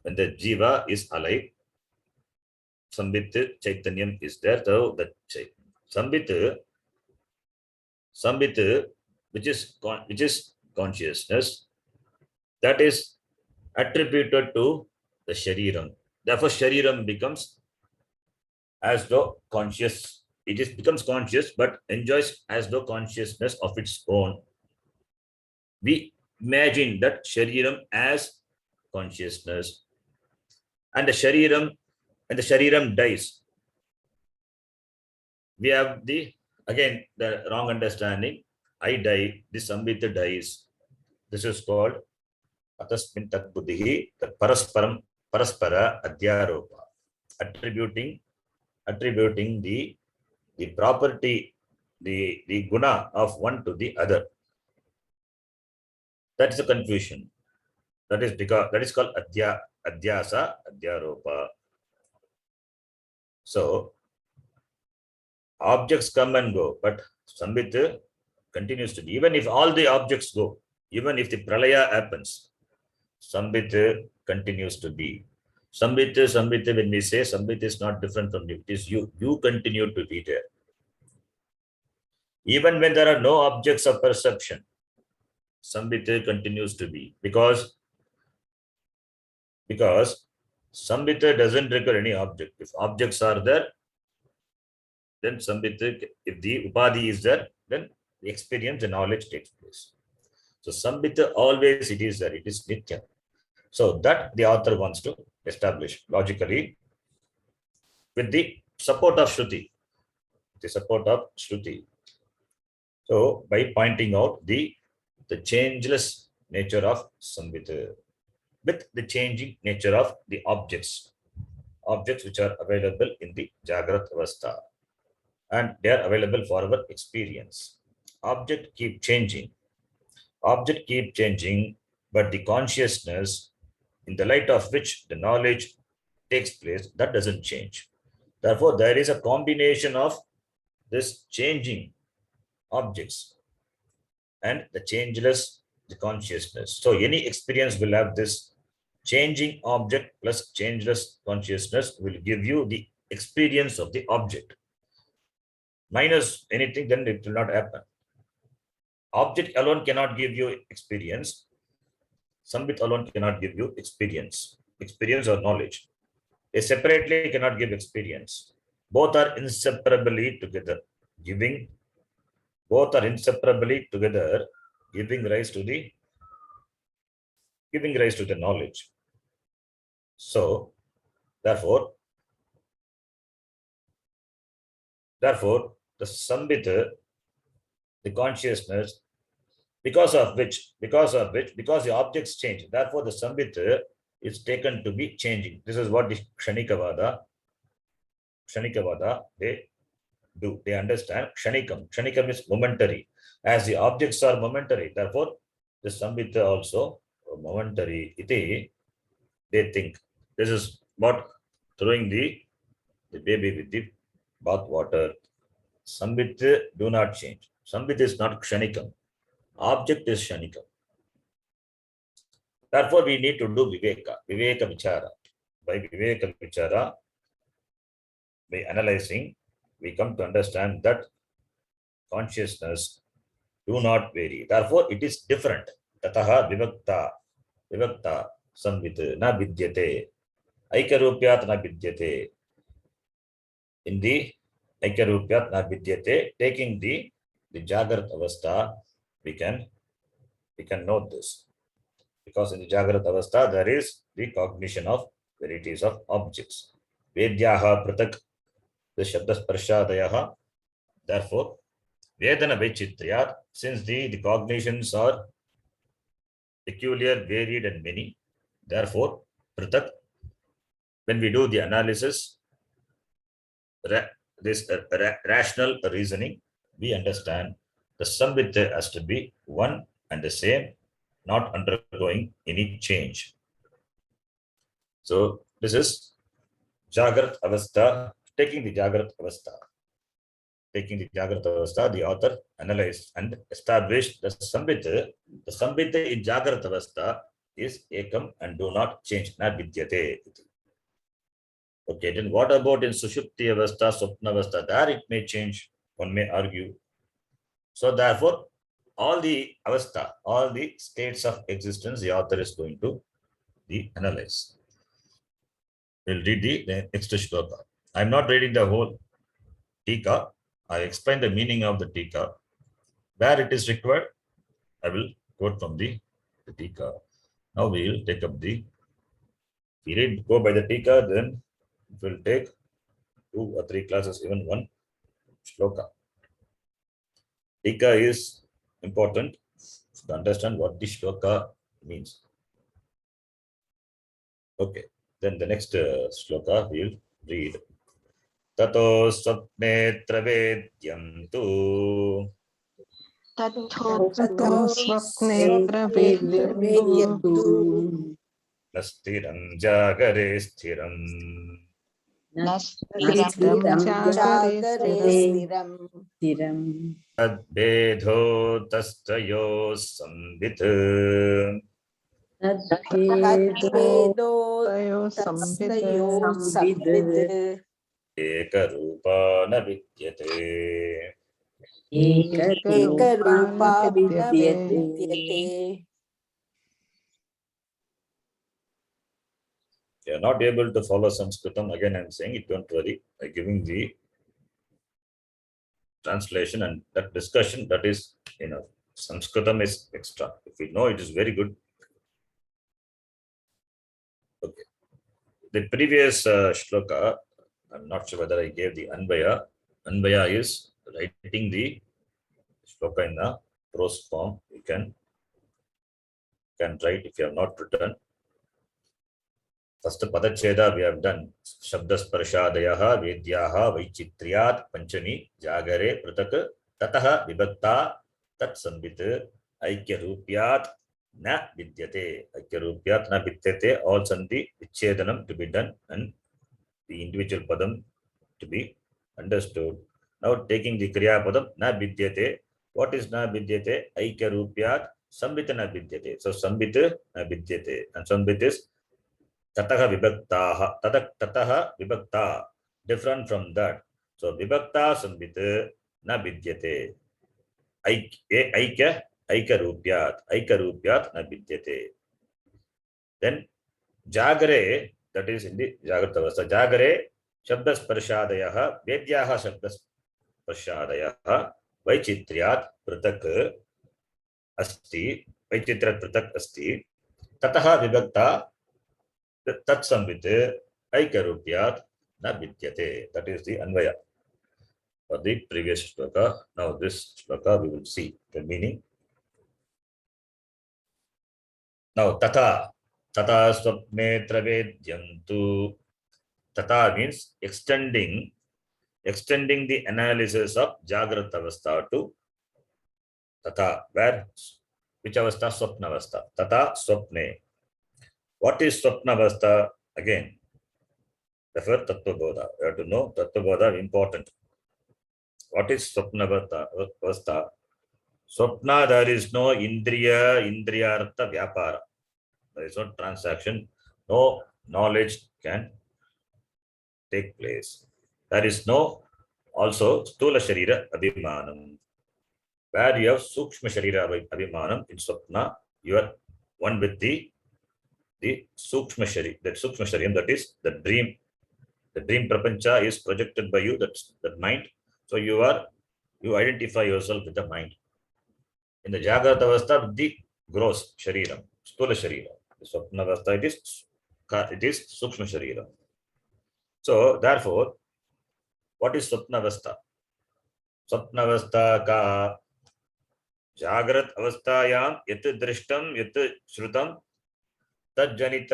when the jiva is alive, sambit, chaitanyam is there. So the sambit, which is consciousness, that is attributed to the shariram. Therefore, shariram becomes as though conscious. It becomes conscious, but enjoys as though consciousness of its own. We imagine that shariram as consciousness, and the shariram dies. We have the wrong understanding. I die, the sambita dies. This is called atasmin tat buddhihi, the paraspara adhyaropa, attributing the property, the guna of one to the other. That is a confusion. That is called adhyasa, adhyaropa. So objects come and go, but sambit continues to be. Even if all the objects go, even if the pralaya happens, sambit continues to be. Sambit, when we say sambit is not different from you, it is you. You continue to be there. Even when there are no objects of perception, sambit continues to be, because sambit doesn't require any object. If objects are there, then sambit, if the upadhi is there, then the experience, the knowledge takes place. So sambit always it is there, it is nitya. So that the author wants to establish logically with the support of Shruti. So by pointing out the changeless nature of sambit, with the changing nature of the objects which are available in the Jagrat Avastha, and they are available for our experience. Object keep changing, but the consciousness in the light of which the knowledge takes place, that doesn't change. Therefore, there is a combination of this changing objects and the changeless, the consciousness. So any experience will have this changing object plus changeless consciousness will give you the experience of the object. Minus anything, then it will not happen. Object alone cannot give you experience. Sambit alone cannot give you experience or knowledge. They separately cannot give experience. Both are inseparably together, giving rise to the knowledge. So therefore the sambit, the consciousness, because the objects change, therefore the sambit is taken to be changing. This is what the Kshanikavada they do. They understand Kshanikam is momentary. As the objects are momentary, therefore the sambit also momentary. Iti, they think. This is what throwing the baby with the bath water. Sambit do not change. Sambit is not Kshanikam. Object is Kshanikam. Therefore, we need to do Viveka Vichara. By Viveka Vichara, by analyzing, we come to understand that consciousness do not vary. Therefore, it is different. Tataha vivakta sambit na vidyate. Aikarupyat na vidyate. In the Aikarupyat na vidyate, taking the Jagrat Avastha, we can note this. Because in the Jagrat Avastha, there is the cognition of varieties of objects. Vedyaha pratak, the Shabdas Parshadayaha. Therefore, Vedana Vaichitriyat, since the cognitions are peculiar, varied, and many, therefore, pratak, when we do the analysis, rational reasoning, we understand the Sambit has to be one and the same, not undergoing any change. So this is Jagrat Avastha, taking the Jagrat Avastha. Taking the Jagrat Avastha, the author analyzed and established the Sambit in Jagrat Avastha is Ekam and do not change, na vidyate. Okay, then what about in Sushupti Avastha, Swapna Avastha? There it may change, one may argue. So therefore, all the Avastha, all the states of existence, the author is going to analyze. We'll read the next shloka. I'm not reading the whole Tika. I explain the meaning of the Tika. Where it is required, I will quote from the Tika. Now we will take up the, if we go by the Tika, then it will take 2 or 3 classes, even one shloka. Tika is important to understand what the shloka means. Okay, then the next shloka we will read. Tato swapnetra vedyam tu ततो स्वप्नेत्र वेद्यन्तु nastiram jagare stiram न स्थिरं जागरे स्थिरम् स्थिरम् tadbedho tastayo sambit तद्भेदो तयो तस्यो संविद् संविद् ekarupa na vidyate. एकरूपा न विद्यते विद्यते. You are not able to follow Sanskritam, again I am saying it, don't worry. By giving the translation and that discussion, that is enough. Sanskritam is extra. If we know, it is very good. Okay. The previous shloka, I'm not sure whether I gave the Anvaya. Anvaya is writing the shloka in the prose form. You can write if you have not written. First Padacheda we have done. Shabdasparshadayaha Vedyaha Vaichitriyat Panchami Jagare Pratak Tataha Vibhakta Tat Sambit Aikya Rupyat Na Vidyate. Aikya Rupyat Na Vidyate. All Sandhi Vichedanam to be done and the individual Padam to be understood. Now taking the Kriya Padam Na Vidyate. What is Na Vidyate? Aikya Rupyat Sambit Na Vidyate. So Sambit Na Vidyate. And Sambit is Tataha vibhaktaha, tataha vibhakta, different from that. So vibhakta sambit na vidyate. Aika rupyat na vidyate. Then jagare, that is in the jagrata avastha. Jagare shabdas parshadayaha, vedyaha shabdas parshadayaha, vaichitriyat pratak asti, vaichitryat pratak asti, tataha vibhakta Tat Sambit Aikarupyat Na Vidyate. That is the Anvaya for the previous shloka. Now this shloka we will see the meaning. Now Tata Swapnetra Vedyantu. Tata means extending the analysis of Jagrata Avastha to Tata. Where? Which Avastha? Swapna Avastha. Tata Swapne. What is Swapna Avastha? Again, refer Tattva Bodha. You have to know Tattva Bodha, important. What is Swapna Avastha? Swapna, there is no Indriyartha Vyapara. There is no transaction. No knowledge can take place. There is no also Stula Sharira Abhimanam. Where you have Sukshma Sharira Abhimanam in Swapna, you are one with the the Sukshma Shari, that Sukshma Shariyam, that is the dream prapancha is projected by you, that's that mind. So you identify yourself with the mind. In the Jagrata Avastha, with the gross Shariram, Stula Sharira. The Swapna Avastha, it is Sukshma Sharira. So therefore, what is Swapna Avastha? Swapna Avastha ka Jagrat Avasthayam yat drishtam yat shrutam तज्जनित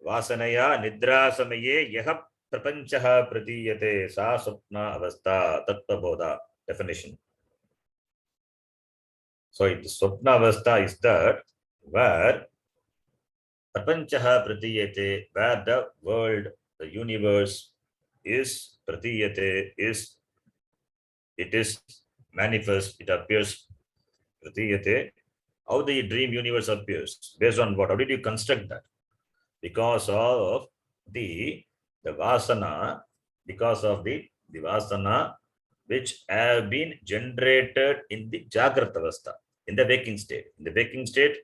वासनया निद्रा समये यह प्रपंचः प्रतीयते सा स्वप्न अवस्था तत्त्वबोधा. Definition. So it swapna avastha is that where prapanchah pratiyate, where the world, the universe is pratiyate, it is manifest, it appears pratiyate. How the dream universe appears, based on what? How did you construct that? Because of the vasana, because of the vasana which have been generated in the Jagrata Avastha, in the waking state. In the waking state,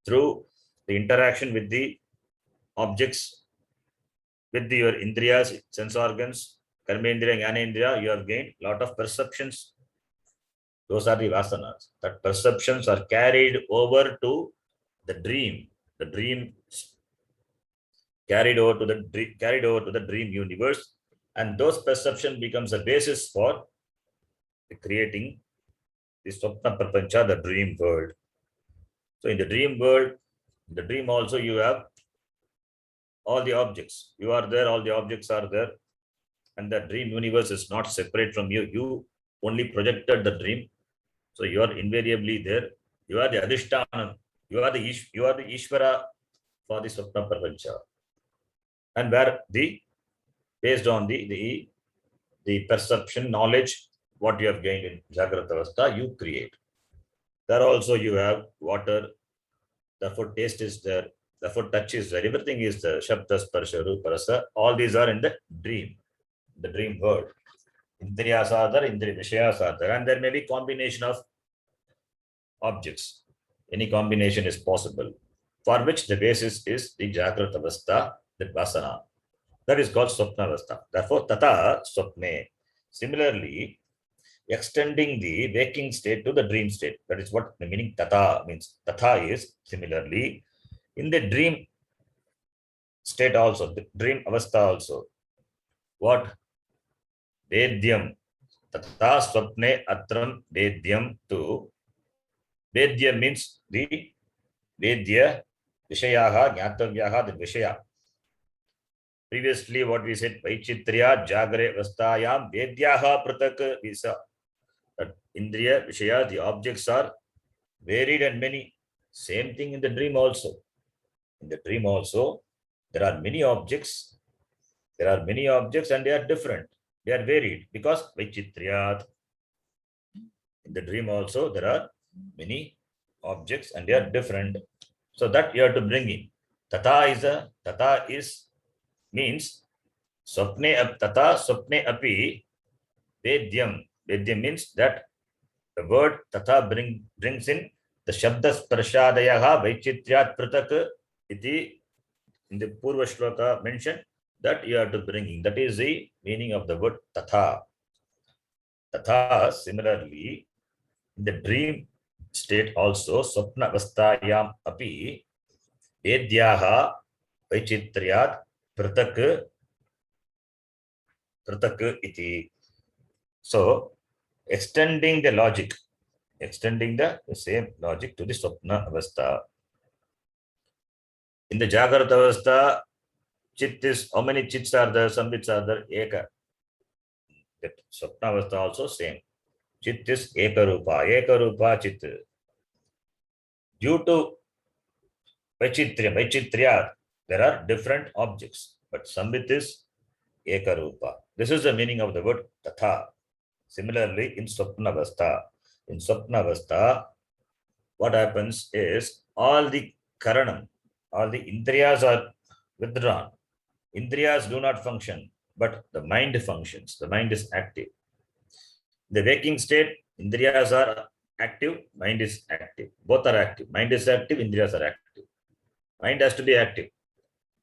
through the interaction with the objects, with your indriyas, sense organs, karmendriya, jnanendriya, you have gained a lot of perceptions. Those are the vasanas. That perceptions are carried over to the dream. The dream carried over to the dream universe, and those perception becomes a basis for creating the Swapna Prapancha, the dream world. So in the dream world, the dream also you have all the objects. You are there, all the objects are there, and the dream universe is not separate from you. You only projected the dream. So you are invariably there. You are the Adhisthana. You are the Ishvara for the Swapna Prapancha. And where based on the perception, knowledge, what you have gained in Jagrata Avastha, you create. There also you have water, the food taste is there, the food touch is there, everything is there. Shabda, Sparsha, Rupa, Rasa, all these are in the dream world. Indriyas are there, Indriya Vishayas are there, and there may be combination of objects. Any combination is possible, for which the basis is the Jagrata Avastha, the Vasana. That is called Swapna Avastha. Therefore, Tata Swapne. Similarly, extending the waking state to the dream state. That is what the meaning Tata means. Tata is similarly in the dream state also, the dream Avastha also. What? Vedyam. Tata Swapne Atram Vedyam to. Vedya means the Vedya, Vishayaha, Jnatavyaha, the Vishaya. Previously, what we said, Vaichitriya, Jagre, Vastayam, Vedyaha, Pratak, Visa. Indriya, Vishaya, the objects are varied and many. Same thing in the dream also. In the dream also, there are many objects. There are many objects and they are different. They are varied because Vaichitriya. In the dream also, there are many objects and they are different. So that you have to bring in. Tata is means Swapne Tata Swapne Api Vedyam. Vedyam means that the word Tata brings in the Shabda Sparshadayaha Vaichityat Pratak iti in the Purva Shloka mentioned that you have to bring in. That is the meaning of the word Tatha. Tatha, similarly, in the dream state also, Swapna Avasthayam Api Vedyaha Vaichitriyat Pratak iti. So, extending the logic, extending the same logic to the Swapna Avastha. In the Jagrata Avastha, Chit is, how many chits are there? Sambits are there? Eka. That Swapna Avastha also same. Chit is Eka Rupa Chit. Due to Vaichitriya, there are different objects, but Sambit is Eka Rupa. This is the meaning of the word Tatha. Similarly, in Swapna Avastha, what happens is all the Karanam, all the Indriyas are withdrawn. Indriyas do not function, but the mind functions. The mind is active. The waking state, Indriyas are active, mind is active. Both are active. Mind is active, Indriyas are active. Mind has to be active.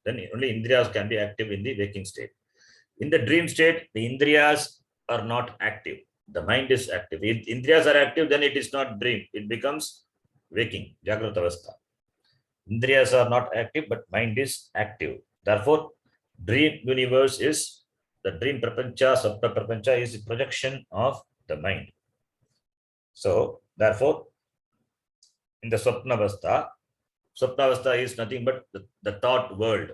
Then only Indriyas can be active in the waking state. In the dream state, the Indriyas are not active. The mind is active. If Indriyas are active, then it is not dream. It becomes waking, Jagrata Avastha. Indriyas are not active, but mind is active. Therefore, dream universe is the dream prapancha, sapna prapancha is the projection of the mind. So, therefore, in the Swapna Avastha is nothing but the thought world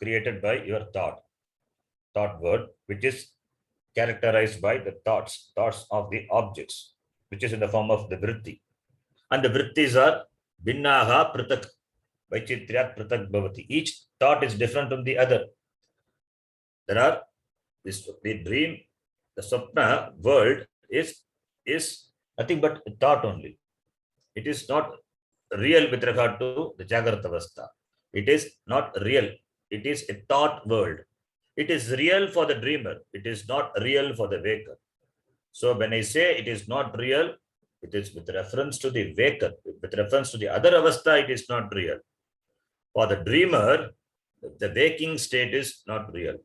created by your thought world, which is characterized by the thoughts of the objects, which is in the form of the vritti. And the vrittis are Vinnaha Pratak, Vaichitriat Pratak Bhavati. Each thought is different from the other. There are the dream, the Swapna world is nothing but thought only. It is not real with regard to the Jagrata Avastha. It is not real. It is a thought world. It is real for the dreamer. It is not real for the waker. So when I say it is not real, it is with reference to the waker. With reference to the other avastha, it is not real. For the dreamer, the waking state is not real.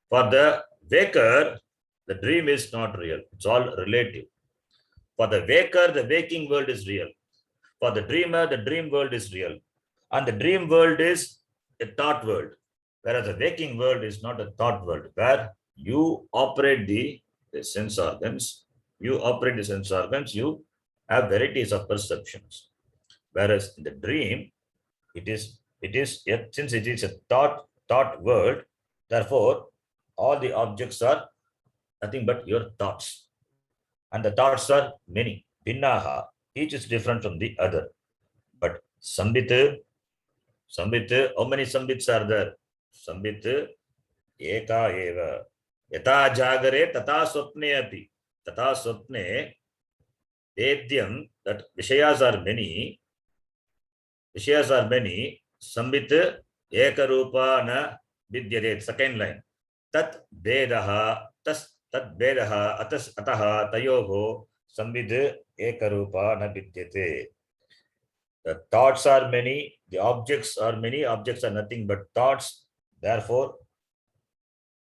For the waker, the dream is not real. It's all relative. For the waker, the waking world is real. For the dreamer, the dream world is real. And the dream world is a thought world. Whereas the waking world is not a thought world, where you operate the sense organs, you have varieties of perceptions. Whereas in the dream, since it is a thought world, therefore all the objects are nothing but your thoughts. And the thoughts are many. Vinnaha, each is different from the other. But Sambit, how many Sambits are there? Sambit eka eva. Yata jagare tata swapne api. Tata swapne vedyam, that Vishayas are many. Sambit ekarupa na vidyate. Second line. Tat vedaha atas ataha tayoho sambit ekarupa na vidyate. The thoughts are many, the objects are many, objects are nothing but thoughts. Therefore,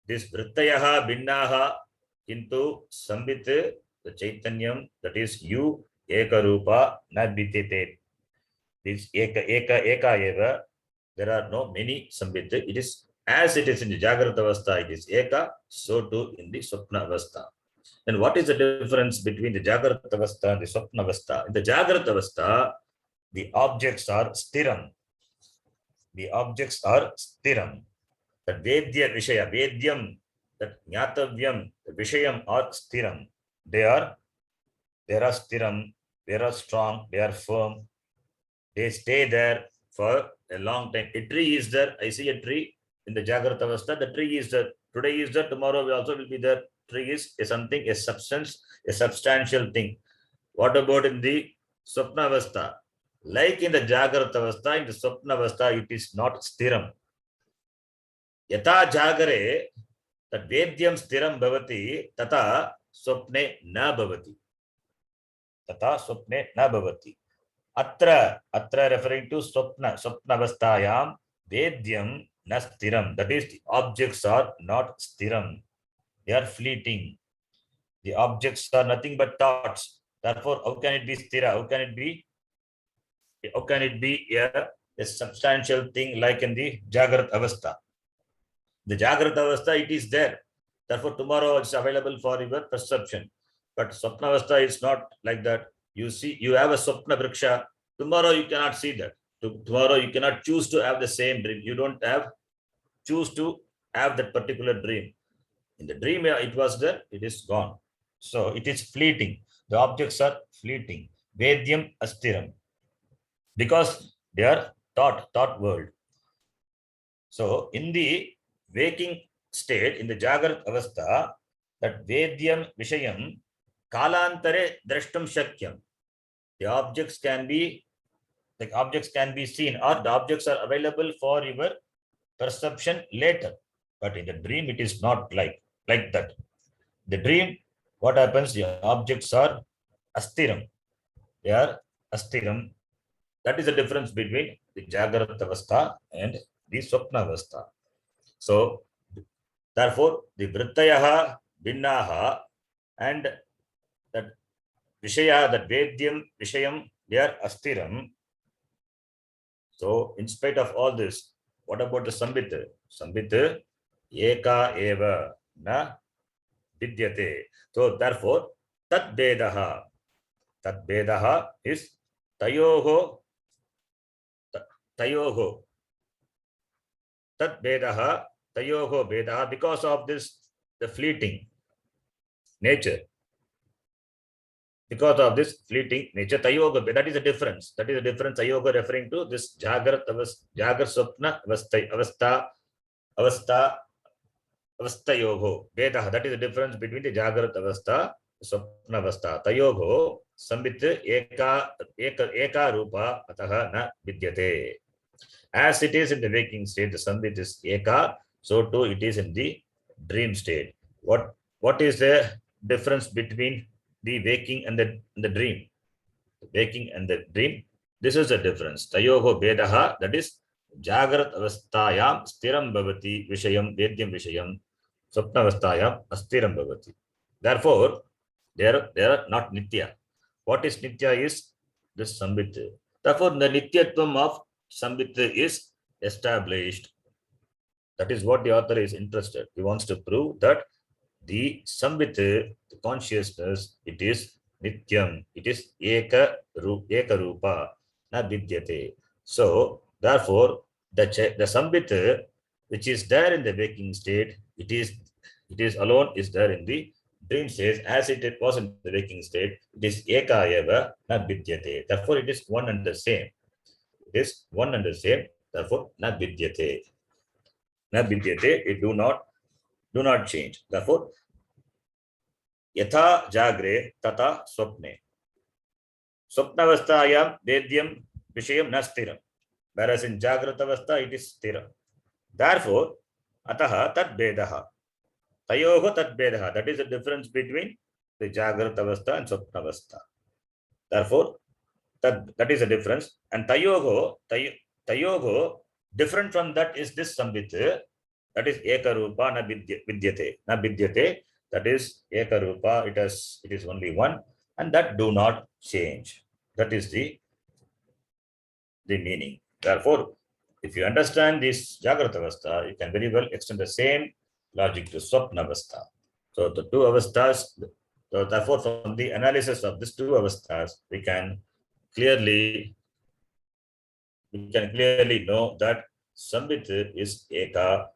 this vrittayaha binnaha kintu sambit, the chaitanyam, that is you, ekarupa na vidyate. This eka eva, there are no many sambit. It is as it is in the Jagrata Avastha, it is eka, so too in the Swapna Avastha. And what is the difference between the Jagrata Avastha and the Swapna Avastha? In the Jagrata Avastha, the objects are stiram. That vedya vishaya, vedyam, that jnatavyam, the vishayam are stiram. They are stiram, they are strong, they are firm. They stay there for a long time. A tree is there. I see a tree in the Jagrata Avastha. The tree is there. Today is there. Tomorrow we also will be there. Tree is something, a substance, a substantial thing. What about in the Swapna Avastha? Like in the Jagrata Avastha, in the Swapna Avastha, it is not stiram. Yata jagare, that vedyam stiram bhavati, tata swapne na bhavati. Atra referring to Swapna Avasthayam, vedyam na stiram. That is, the objects are not stiram. They are fleeting. The objects are nothing but thoughts. Therefore, how can it be stira? How can it be a substantial thing like in the Jagrata Avastha? The Jagrata Avastha, it is there. Therefore, tomorrow it's available for your perception. But Swapna Avastha is not like that. You have a Swapna Vriksha. Tomorrow you cannot see that. Tomorrow you cannot choose to have the same dream. You don't choose to have that particular dream. In the dream, it was there, it is gone. So it is fleeting. The objects are fleeting. Vedyam astiram. Because they are thought world. So in the waking state, in the Jagrata Avastha, that Vedyam Vishayam Kalantare Drashtam Shakyam. The objects can be seen, or the objects are available for your perception later. But in the dream, it is not like that. The dream, what happens? The objects are astiram. They are astiram. That is the difference between the Jagrat Avastha and the Swapna Avastha. So, therefore, the Vrittayaha, Vinnaha, and that Vishaya, that Vedyam, Vishayam, they are Astiram. So, in spite of all this, what about the Sambit? Sambit, Eka Eva, Na Vidyate. So, therefore, Tat Vedaha. Tat Vedaha is Tayoho. Tayoho. Tat Vedaha. Tayoho Vedaha. Because of this, the fleeting nature. Because of this fleeting nature, Tayoga, that is the difference. That is the difference. Tayoga referring to this Jagrat Swapna Avastayogo. Vedaha. That is the difference between the Jagrat Avastha, Swapna Avastha. Tayogo, Sambit Eka Rupa Ataha Na Vidyate. As it is in the waking state, the Sambit is Eka, so too it is in the dream state. What is the difference between the waking and the dream? The waking and the dream, this is the difference. Tayoho Vedaha, that is Jagrat Avasthayam Stiram Bhavati Vishayam Vedyam Vishayam Swapna Avasthayam Astiram Bhavati. Therefore, they are not Nitya. What is Nitya is this Sambit. Therefore, the Nityatvam of Sambit is established. That is what the author is interested. He wants to prove that the Sambit, the consciousness, it is Nityam. It is Eka Rupa, na Vidyate. So, therefore, the Sambit, which is there in the waking state, it is alone is there in the dream state, as it was in the waking state. It is Eka Eva, na Vidyate. Therefore, it is one and the same. It is one and the same. Therefore, na Vidyate. Na Vidyate, it do not change. Therefore, Yatha Jagre Tata Swapne. Swapnavasthayam Vedyam Vishayam Nastiram. Whereas in Jagratavastha it is Stira. Therefore, Ataha Tat Vedaha. Tayoho Tat Vedaha. That is the difference between the Jagratavastha and Swapnavastha. Therefore, that is the difference. And Tayoho, different from that is this Sambit. That is Ekarupa na Vidyate. Na Vidyate. That is Ekarupa. It is only one, and that do not change. That is the meaning. Therefore, if you understand this Jagratavastha, you can very well extend the same logic to Swapnavastha. So the two avasthas. So therefore, from the analysis of these two avasthas, we can clearly know that Sambit is Eka,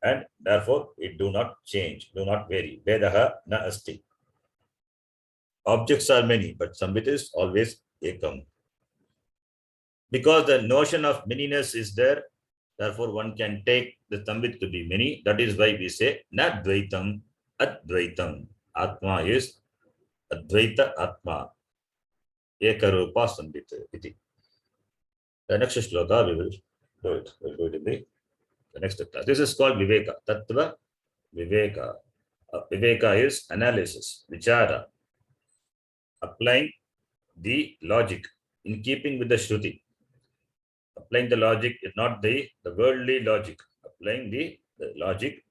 and therefore it do not change, do not vary. Vedaha na asti. Objects are many, but Sambit is always Ekam. Because the notion of manyness is there, therefore one can take the Sambit to be many. That is why we say na Dvaitam, Advaitam. Atma is Advaita Atma. Ekarupa Sambit. The next shloka we will do it. We'll do it in the next class. This is called Viveka. Tattva Viveka. Viveka is analysis, vichara, applying the logic in keeping with the Shruti. Applying the logic is not the worldly logic. Applying the logic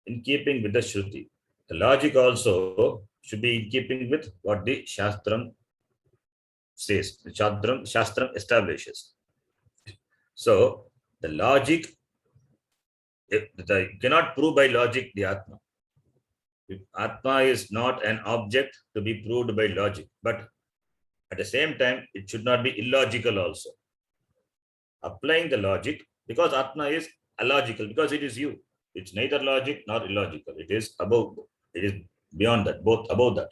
in keeping with the Shruti. The logic also should be in keeping with what the Shastram says. The Shastram establishes. So, the logic, you cannot prove by logic the Atma. Atma is not an object to be proved by logic, but at the same time, it should not be illogical also. Applying the logic, because Atma is illogical, because it is you. It's neither logic nor illogical. It is above, it is beyond that, both above that.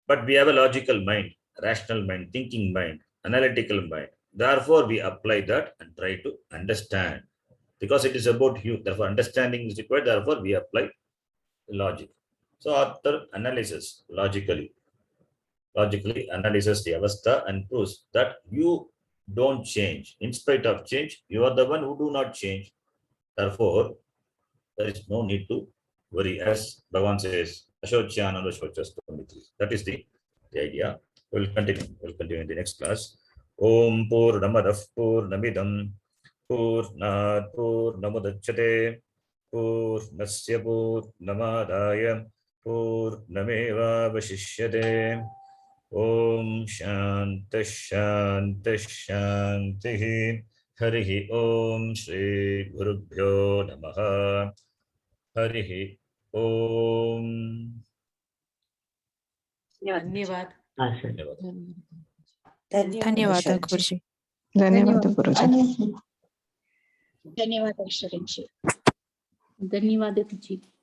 But we have a logical mind, rational mind, thinking mind, analytical mind. Therefore, we apply that and try to understand. Because it is about you, therefore understanding is required, therefore we apply logic. So author analyzes logically analyzes the avastha and proves that you don't change. In spite of change, you are the one who do not change. Therefore, there is no need to worry. As Bhagavan says, Ashocyananda Shochas 23. That is the idea. We'll continue in the next class. ओम पूर्णमदः पूर्णमिदं पूर्णात् पूर्णमुदच्यते पूर्णस्य पूर्णमादाय पूर्णमेवावशिष्यते। ओम शांति शांति शांति। हरिः ओम श्री गुरुभ्यो नमः। हरिः ओम। धन्यवाद। धन्यवाद। ಧನ್ಯವಾದ ಗುರುಜಿ. ಧನ್ಯವಾದ ಗುರುಜಿ. ಧನ್ಯವಾದ ಶ್ರೀ. ಧನ್ಯವಾದ ಗುರುಜಿ.